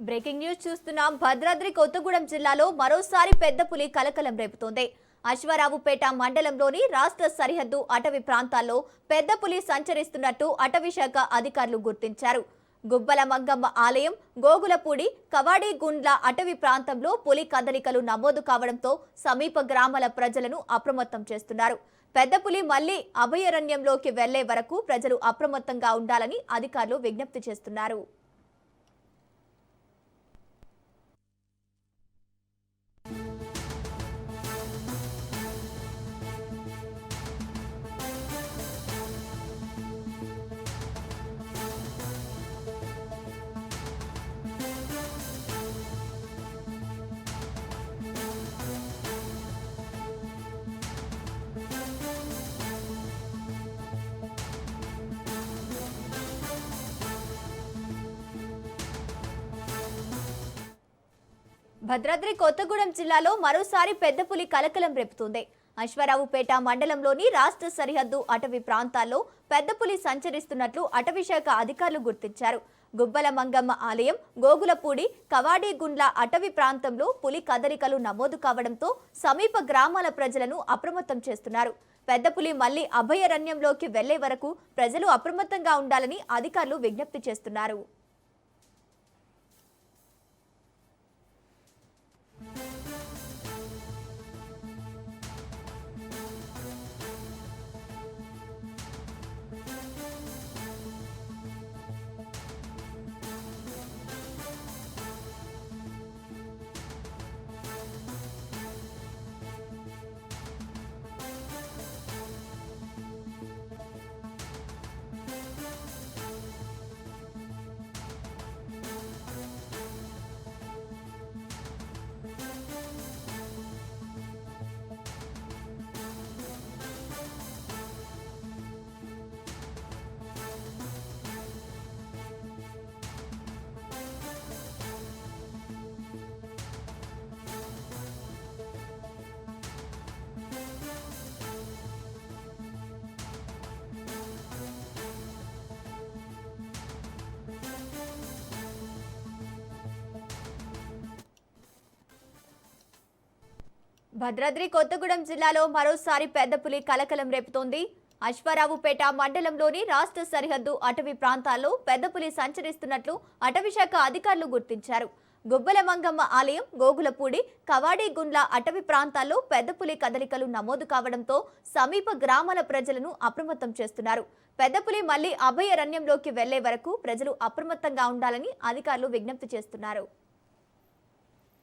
Breaking news చూస్తున్నాం. భద్రాద్రి కొత్తగూడెం జిల్లాలో మరోసారి పెద్ద పులి కలకలం రేపుతోంది. అశ్వారావుపేట మండలంలోని రాష్ట్ర సరిహద్దు అటవీ ప్రాంతాల్లో పెద్ద పులి సంచరిస్తున్నట్టు అటవీ శాఖ అధికారులు గుర్తించారు. గుబ్బల మంగమ్మ ఆలయం, గోగులపూడి, కవాడిగుండ్ల అటవీ ప్రాంతంలో పులి కదలికలు నమోదు కావడంతో సమీప గ్రామాల ప్రజలను అప్రమత్తం చేస్తున్నారు. పెద్ద పులి మళ్లీ అభయారణ్యంలోకి వెళ్లే వరకు ప్రజలు అప్రమత్తంగా ఉండాలని అధికారులు విజ్ఞప్తి చేస్తున్నారు. భద్రాద్రి కొత్తగూడెం జిల్లాలో మరోసారి పెద్ద పులి కలకలం రేపుతోంది. అశ్వారావుపేట మండలంలోని రాష్ట్ర సరిహద్దు అటవీ ప్రాంతాల్లో పెద్ద పులి సంచరిస్తున్నట్లు అటవీ శాఖ అధికారులు గుర్తించారు. గుబ్బల మంగమ్మ ఆలయం, గోగులపూడి, కవాడిగుండ్ల అటవీ ప్రాంతంలో పులి కదలికలు నమోదు కావడంతో సమీప గ్రామాల ప్రజలను అప్రమత్తం చేస్తున్నారు. పెద్ద పులి మళ్లీ అభయారణ్యంలోకి వెళ్లే వరకు ప్రజలు అప్రమత్తంగా ఉండాలని అధికారులు విజ్ఞప్తి చేస్తున్నారు. భద్రాద్రి కొత్తగూడెం జిల్లాలో మరోసారి పెద్ద పులి కలకలం రేపుతోంది. అశ్వారావుపేట మండలంలోని రాష్ట్ర సరిహద్దు అటవీ ప్రాంతాల్లో పెద్ద పులి సంచరిస్తున్నట్లు అటవీ శాఖ అధికారులు గుర్తించారు. గుబ్బల మంగమ్మ ఆలయం, గోగులపూడి, కవాడిగుండ్ల అటవీ ప్రాంతాల్లో పెద్ద పులి కదలికలు నమోదు కావడంతో సమీప గ్రామాల ప్రజలను అప్రమత్తం చేస్తున్నారు. పెద్ద పులి మళ్లీ అభయారణ్యంలోకి వెళ్లే వరకు ప్రజలు అప్రమత్తంగా ఉండాలని అధికారులు విజ్ఞప్తి చేస్తున్నారు.